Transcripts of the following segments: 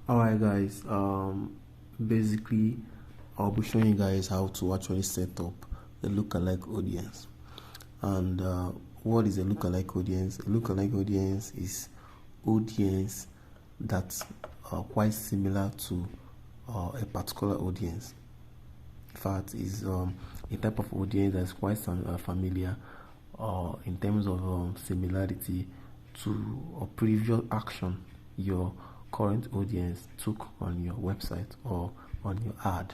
Alright guys, basically I'll be showing you guys how to actually set up a lookalike audience. And what is a lookalike audience? A lookalike audience is audience that are quite similar to a particular audience. In fact, is a type of audience that's quite familiar in terms of similarity to a previous action your current audience took on your website or on your ad.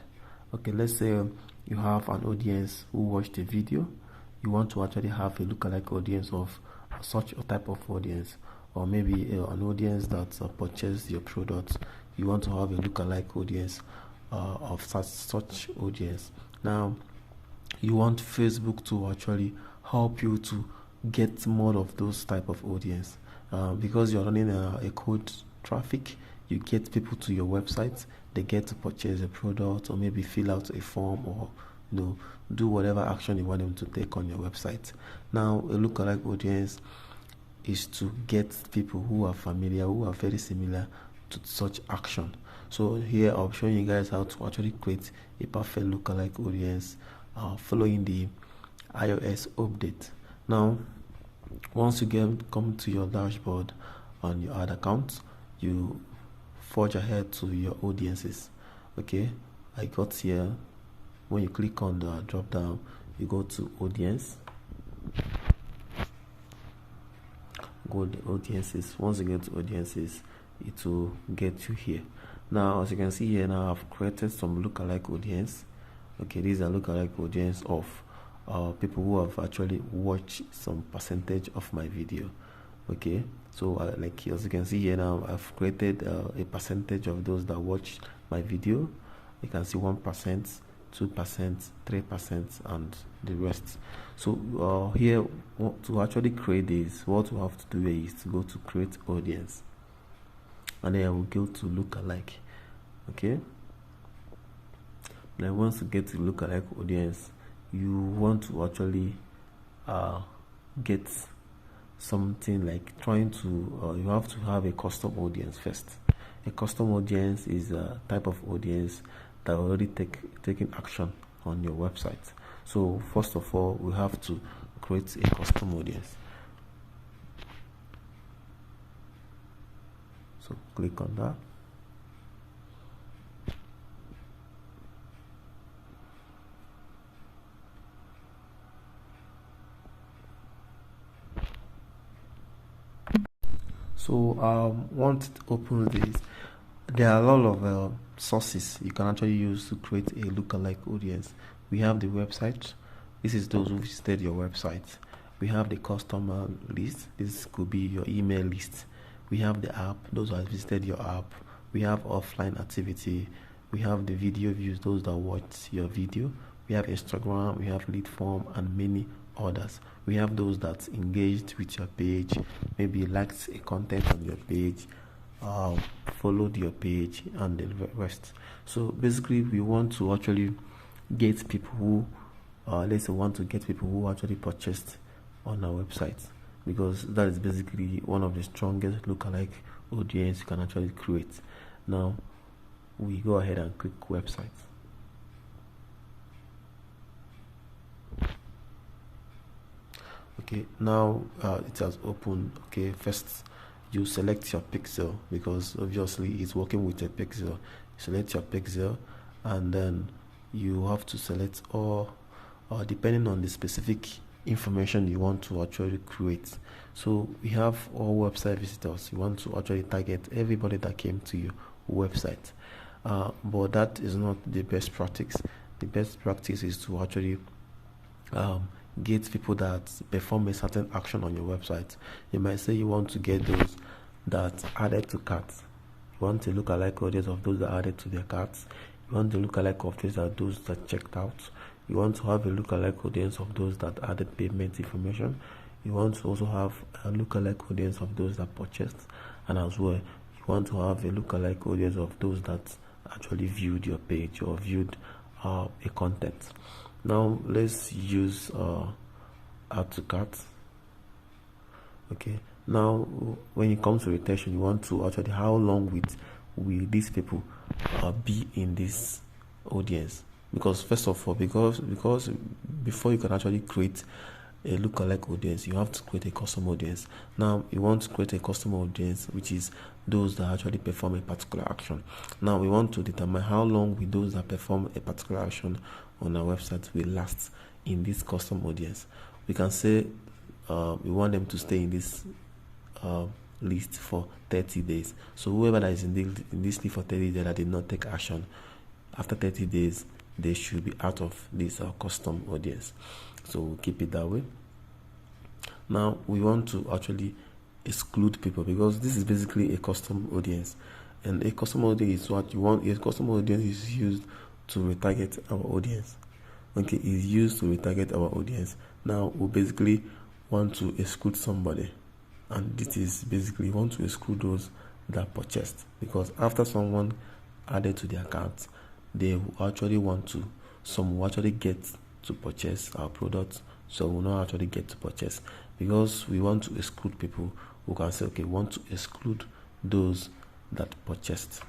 Okay, let's say you have an audience who watched a video. You want to actually have a lookalike audience of such a type of audience, or maybe an audience that purchased your product. You want to have a lookalike audience of such audience. Now, you want Facebook to actually help you to get more of those type of audience because you're running a cold traffic. You get people to your website, they get to purchase a product or maybe fill out a form or do whatever action you want them to take on your website. Now, a lookalike audience is to get people who are familiar, who are very similar to such action. So here I'll show you guys how to actually create a perfect lookalike audience following the iOS update. Now, once you come to your dashboard on your ad account, you forge ahead to your audiences. Okay, I got here. When you click on the drop down, you go to audience. Go to audiences. Once you get to audiences, it will get you here. Now, as you can see here, now I've created some lookalike audience. Okay, these are lookalike audience of people who have actually watched some percentage of my video. Okay, so like as you can see here now, I've created a percentage of those that watched my video. You can see 1%, 2%, 3%, and the rest. So here, to actually create this, what we have to do is to go to create audience, and then I will go to lookalike. Okay, now once you get to lookalike audience, you want to actually get something like trying to you have to have a custom audience first. A custom audience is a type of audience that already taking action on your website. So first of all, we have to create a custom audience. So click on that. So once it opens this, there are a lot of sources you can actually use to create a lookalike audience. We have the website. This is those who visited your website. We have the customer list. This could be your email list. We have the app. Those who have visited your app. We have offline activity. We have the video views. Those that watch your video. We have Instagram. We have lead form and many others. We have those that engaged with your page, maybe liked a content on your page, followed your page, and the rest. So basically, we want to actually get people who let's say want to get people who actually purchased on our website, because that is basically one of the strongest lookalike audience you can actually create. Now we go ahead and click website. Okay, now it has opened. Okay, first you select your pixel, because obviously it's working with a pixel. Select your pixel, and then you have to select all depending on the specific information you want to actually create. So we have all website visitors. You want to actually target everybody that came to your website, but that is not the best practice. The best practice is to actually get people that perform a certain action on your website. You might say you want to get those that added to carts. You want to look alike audience of those that added to their carts. You want to look alike of those that checked out. You want to have a lookalike audience of those that added payment information. You want to also have a lookalike audience of those that purchased, and as well you want to have a lookalike audience of those that actually viewed your page or viewed a content. Now let's use add to cart. Okay, now when it comes to retention, you want to actually how long will these people be in this audience? Because first of all, because before you can actually create a lookalike audience, you have to create a custom audience. Now you want to create a custom audience, which is those that actually perform a particular action. Now we want to determine how long will those that perform a particular action on our website will last in this custom audience. We can say we want them to stay in this list for 30 days. So whoever that is in this list for 30 days that did not take action, after 30 days they should be out of this custom audience. So we'll keep it that way. Now we want to actually exclude people, because this is basically a custom audience, and a custom audience is what you want. A custom audience is used to retarget our audience. Okay, is used to retarget our audience. Now we basically want to exclude somebody, and this is basically want to exclude those that purchased, because after someone added to their account, they will actually some will actually get to purchase our products, so will not actually get to purchase. Because we want to exclude people, we can say, okay, we want to exclude those that purchased.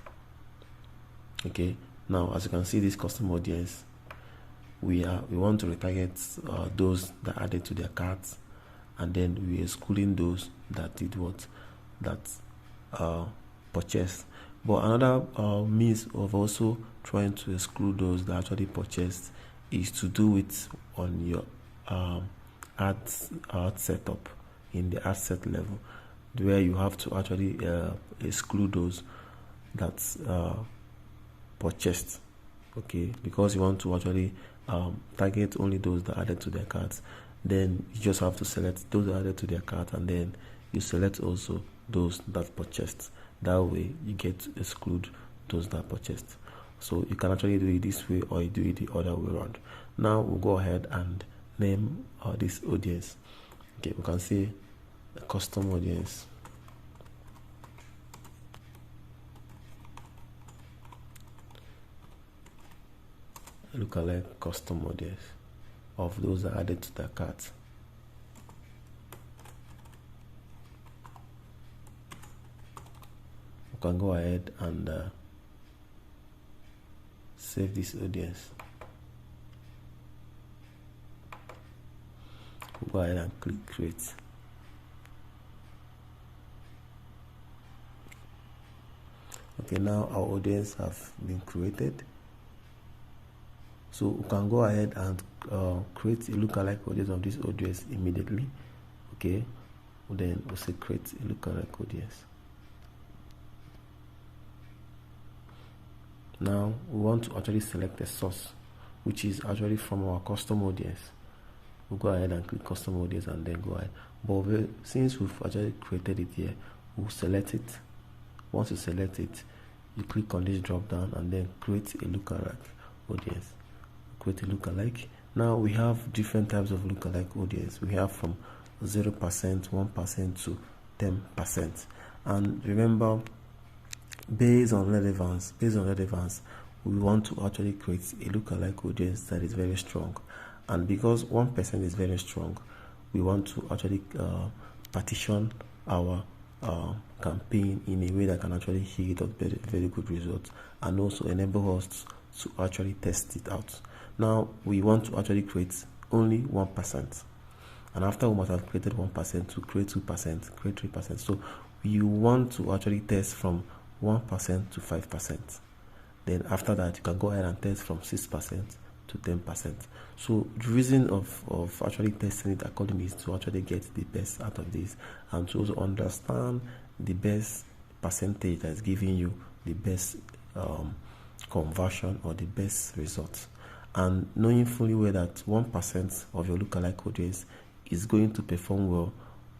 Okay, now as you can see, this custom audience, we want to retarget those that added to their carts, and then we are excluding those that did what, that purchased. But another means of also trying to exclude those that actually purchased is to do it on your ad setup, in the ad set level, where you have to actually exclude those that purchased. Okay, because you want to actually target only those that added to their carts. Then you just have to select those that added to their cart, and then you select also those that purchased. That way you get to exclude those that purchased. So you can actually do it this way, or you do it the other way around. Now we'll go ahead and name this audience. Okay, we can say a custom audience. Lookalike custom audience of those that added to the cart. We can go ahead and save this audience. We'll go ahead and click create. Okay, now our audience have been created. So we can go ahead and create a lookalike audience of this audience immediately. Okay, then we'll say create a lookalike audience. Now we want to actually select a source, which is actually from our custom audience. We'll go ahead and click custom audience and then go ahead. But since we've actually created it here, we'll select it. Once you select it, you click on this drop down and then create a lookalike audience. Create a lookalike. Now we have different types of lookalike audience. We have from 0%, 1% to 10%. And remember, based on relevance, we want to actually create a lookalike audience that is very strong. And because 1% is very strong, we want to actually partition our campaign in a way that can actually yield up very, very good results, and also enable us to actually test it out. Now we want to actually create only 1%, and after we must have created 1% to create 2%, create 3%. So we want to actually test from 1% to 5%. Then after that, you can go ahead and test from 6% to 10%. So the reason of actually testing it accordingly is to actually get the best out of this, and to also understand the best percentage that is giving you the best conversion or the best results. And knowing fully well that 1% of your lookalike audience is going to perform well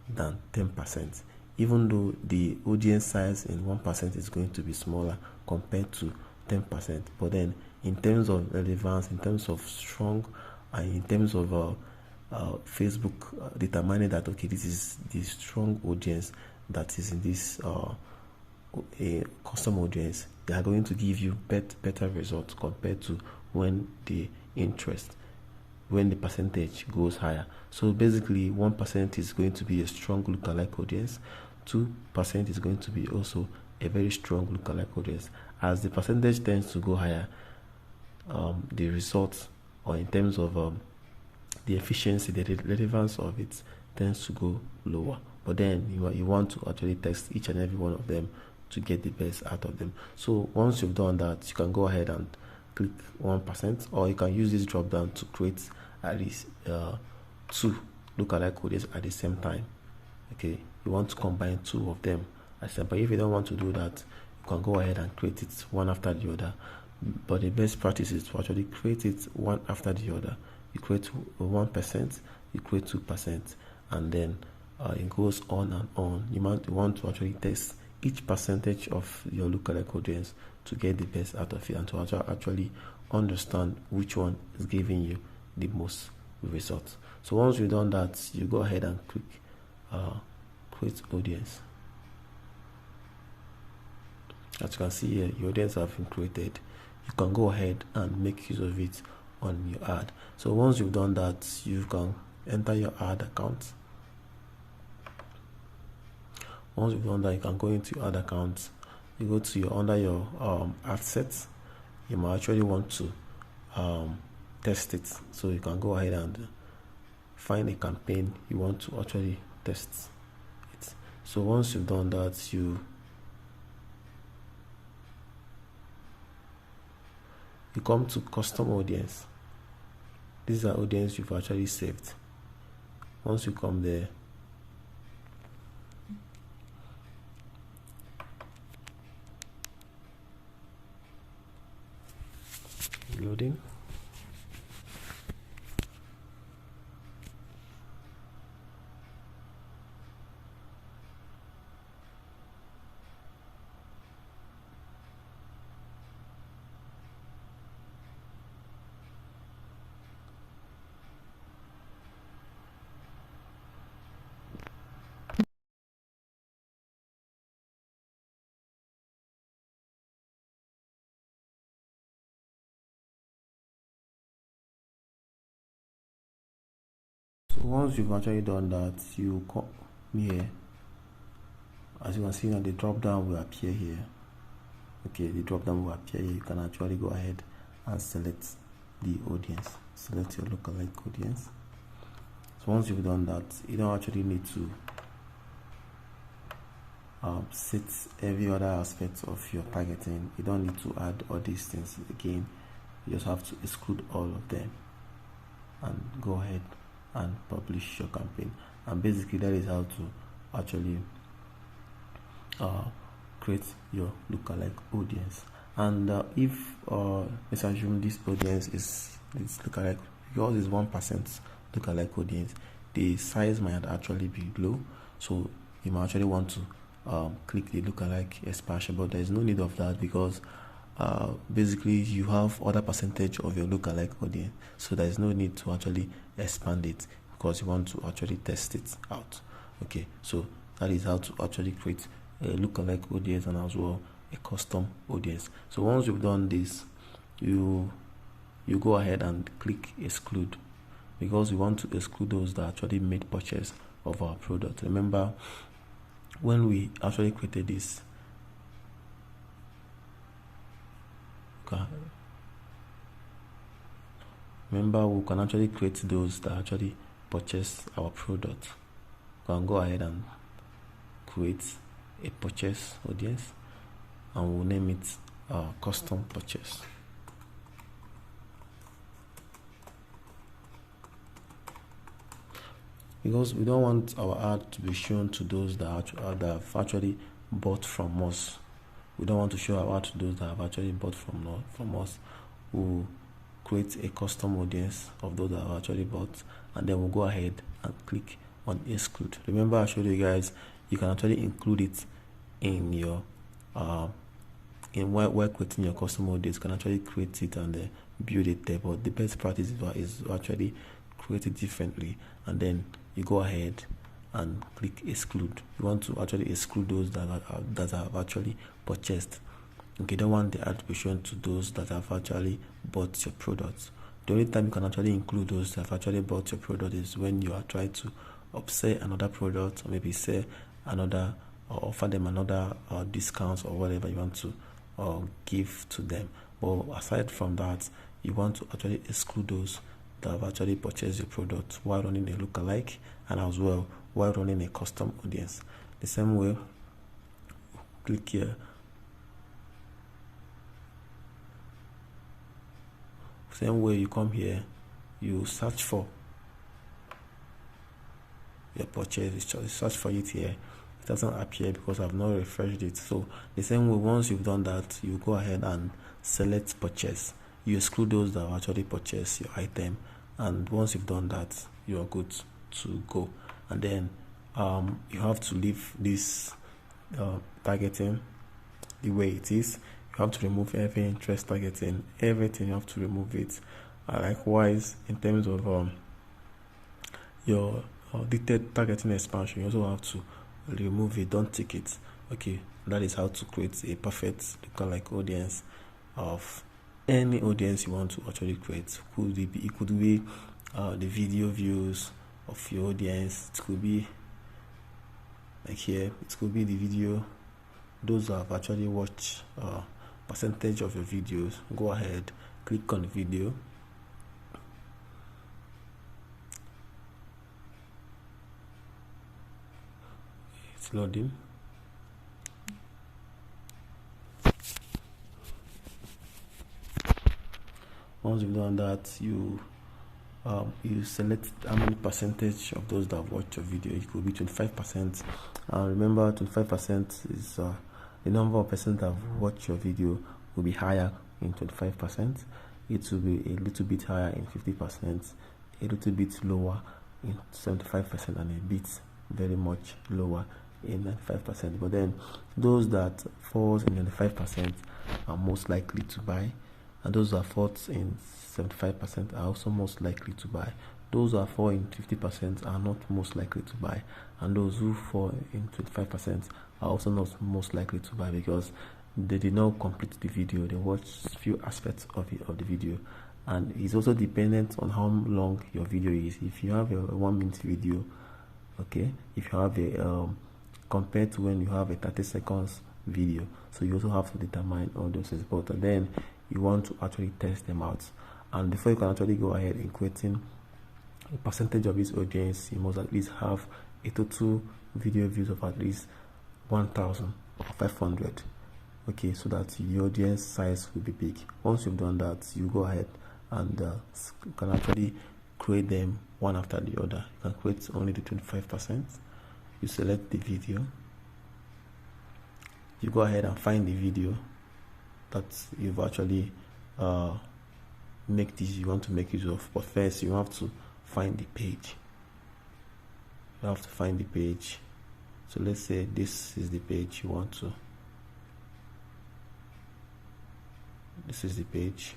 than 10%, even though the audience size in 1% is going to be smaller compared to 10%. But then in terms of relevance, in terms of strong, and in terms of Facebook determining that, okay, this is the strong audience that is in this a custom audience, they are going to give you better results compared to when the percentage goes higher. So basically 1% is going to be a strong lookalike audience, 2% is going to be also a very strong lookalike audience. As the percentage tends to go higher, the results, or in terms of the efficiency, the relevance of it tends to go lower. But then you want to actually test each and every one of them to get the best out of them. So once you've done that, you can go ahead and click 1%, or you can use this drop down to create at least 2 lookalike audience at the same time. Okay, you want to combine 2 of them at the same time. But if you don't want to do that, you can go ahead and create it one after the other. But the best practice is to actually create it one after the other. You create 1%, you create 2%, and then it goes on and on. You want to actually test each percentage of your lookalike audience to get the best out of it, and to actually understand which one is giving you the most results. So once you've done that, you go ahead and click create audience. As you can see here, your audience have been created. You can go ahead and make use of it on your ad. So once you've done that, you can enter your ad account. Once you've done that, you can go into your ad account. You go to under your ad sets. You might actually want to test it. So you can go ahead and find a campaign you want to actually test it. So once you've done that, you come to custom audience. These are audience you've actually saved. Once you come there, loading. So once you've actually done that, you come here. As you can see now, the drop down will appear here. Okay, the drop down will appear here. You can actually go ahead and select the audience. Select your lookalike audience. So once you've done that, you don't actually need to set every other aspect of your targeting. You don't need to add all these things again. You just have to exclude all of them and go ahead and publish your campaign. And basically that is how to actually create your lookalike audience. And if let's assume this audience is lookalike, yours is 1% lookalike audience, the size might actually be low, so you might actually want to click the lookalike expansion, but there is no need of that, because basically you have other percentage of your lookalike audience, so there is no need to actually expand it, because you want to actually test it out. Okay, so that is how to actually create a lookalike audience and as well a custom audience. So once you've done this, you go ahead and click exclude, because we want to exclude those that actually made purchase of our product. Remember, when we actually created this, remember, we can actually create those that actually purchase our product. We can go ahead and create a purchase audience, and we'll name it custom purchase. Because we don't want our ad to be shown to those that have actually bought from us. We don't want to show our ad to those that have actually bought from us. We'll create a custom audience of those that have actually bought, and then we'll go ahead and click on exclude. Remember, I showed you guys you can actually include it in your while creating your custom audience. You can actually create it and build it there, but the best practice is actually create it differently, and then you go ahead and click exclude. You want to actually exclude those that have actually purchased. Okay, you don't want the ad to be shown to those that have actually bought your products. The only time you can actually include those that have actually bought your product is when you are trying to upsell another product, or maybe sell another or offer them another discount or whatever you want to give to them. But aside from that, you want to actually exclude those that have actually purchased your product while running a lookalike, and as well while running a custom audience. The same way, click here. Same way, you come here, you search for your purchase, you search for it here. It doesn't appear because I've not refreshed it. So the same way, once you've done that, you go ahead and select purchase. You exclude those that have actually purchased your item, and once you've done that, you are good to go. And then you have to leave this targeting the way it is. You have to remove every interest targeting, everything. You have to remove it. Likewise, in terms of your detailed targeting expansion, you also have to remove it. Don't tick it. Okay, that is how to create a perfect lookalike audience of any audience you want to actually create. It could be the video views of your audience. It could be like here. It could be the video. Those who have actually watched percentage of your videos. Go ahead, click on the video. It's loading. Once you've done that, you select how many percentage of those that have watched your video. It could be 25%. Remember, 25% is the number of persons that have watched your video will be higher in 25%. It will be a little bit higher in 50%, a little bit lower in 75%, and a bit very much lower in 95%. But then those that falls in 95% are most likely to buy, and those that fall in 75% are also most likely to buy. Those who fall in 50% are not most likely to buy, and those who fall in 25% are also not most likely to buy because they did not complete the video. They watched few aspects of the video, and it's also dependent on how long your video is. If you have a 1 minute video, okay, if you have a compared to when you have a 30 seconds video, so you also have to determine all those things. But then you want to actually test them out, and before you can actually go ahead in creating a percentage of this audience, you must at least have a total video views of at least 1,500. Okay, so that your audience size will be big. Once you've done that, you go ahead and you can actually create them one after the other. You can create only the 25%. You select the video. You go ahead and find the video that you've actually you want to make use of. But first, you have to find the page. You have to find the page. So let's say this is the page you want to. This is the page.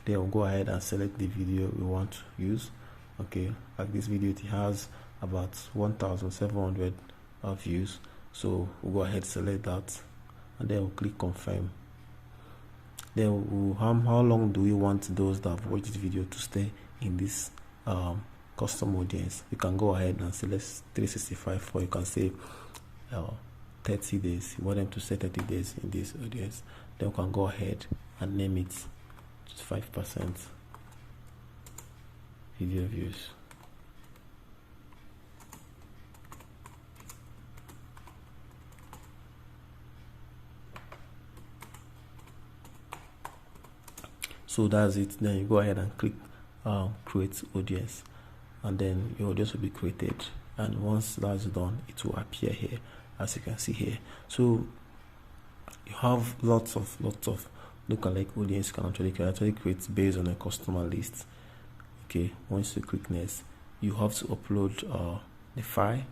Then we'll go ahead and select the video we want to use. Okay, like this video, it has about 1,700 views. So we'll go ahead, select that, and then we'll click confirm. Then how long do we want those that have watched this video to stay in this custom audience? You can go ahead and select 365, or you can say 30 days. You want them to stay 30 days in this audience. Then we can go ahead and name it 5% video views. So that's it. Then you go ahead and click create audience, and then your audience will be created, and once that's done, it will appear here, as you can see here. So you have lots of lookalike audience you can actually create based on a customer list. Okay, once you click next, you have to upload the file,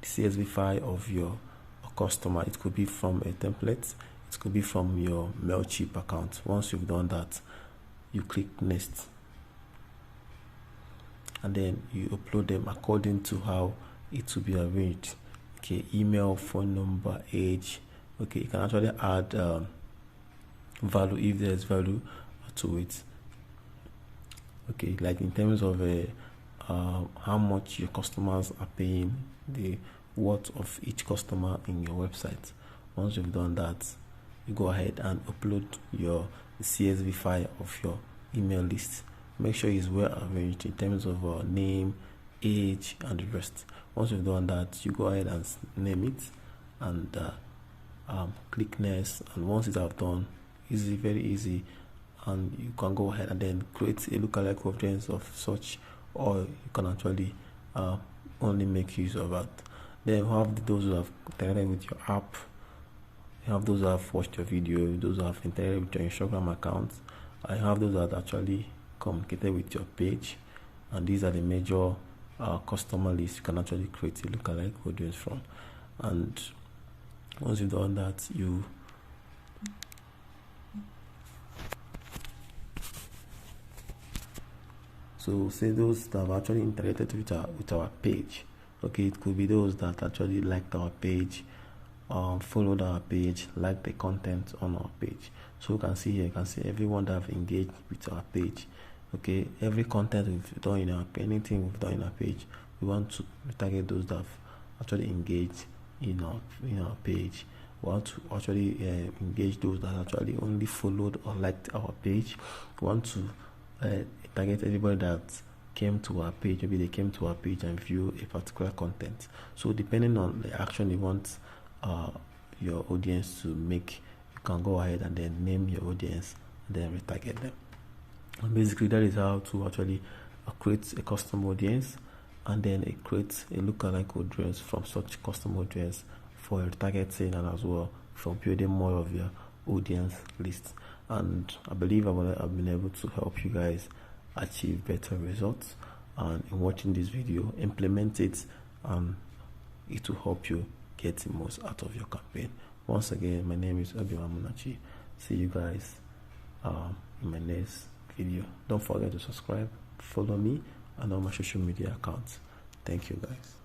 the CSV file of your customer. It could be from a template, it could be from your MailChimp account. Once you've done that, you click next, and then you upload them according to how it will be arranged. Okay, email, phone number, age. Okay, you can actually add value if there's value to it. Okay, like in terms of how much your customers are paying, the worth of each customer in your website. Once you've done that, you go ahead and upload your CSV file of your email list. Make sure it's well arranged in terms of name, age, and the rest. Once you've done that, you go ahead and name it and click next. And once it's done, easy, very easy, and you can go ahead and then create a lookalike audience of such, or you can actually only make use of that. Then you have those who have interacted with your app, you have those who have watched your video, those who have interacted with your Instagram account, and you have those that actually communicated with your page. And these are the major customer lists you can actually create a lookalike audience from. And once you've done that, so say those that have actually interacted with our page. Okay, it could be those that actually liked our page, followed our page, liked the content on our page. So you can see here, you can see everyone that have engaged with our page. Okay, every content we've done in our page, anything we've done in our page, we want to target those that have actually engaged in our page. We want to actually engage those that actually only followed or liked our page. We want to target everybody that came to our page. Maybe they came to our page and view a particular content. So depending on the action you want your audience to make, you can go ahead and then name your audience and then retarget them. And basically that is how to actually create a custom audience and then create a lookalike audience from such custom audience for retargeting and as well for building more of your audience list. And I believe I've been able to help you guys achieve better results. And in watching this video, implement it, and it will help you get the most out of your campaign. Once again, my name is Obi Munachi. See you guys in my next video. Don't forget to subscribe, follow me, and all my social media accounts. Thank you guys.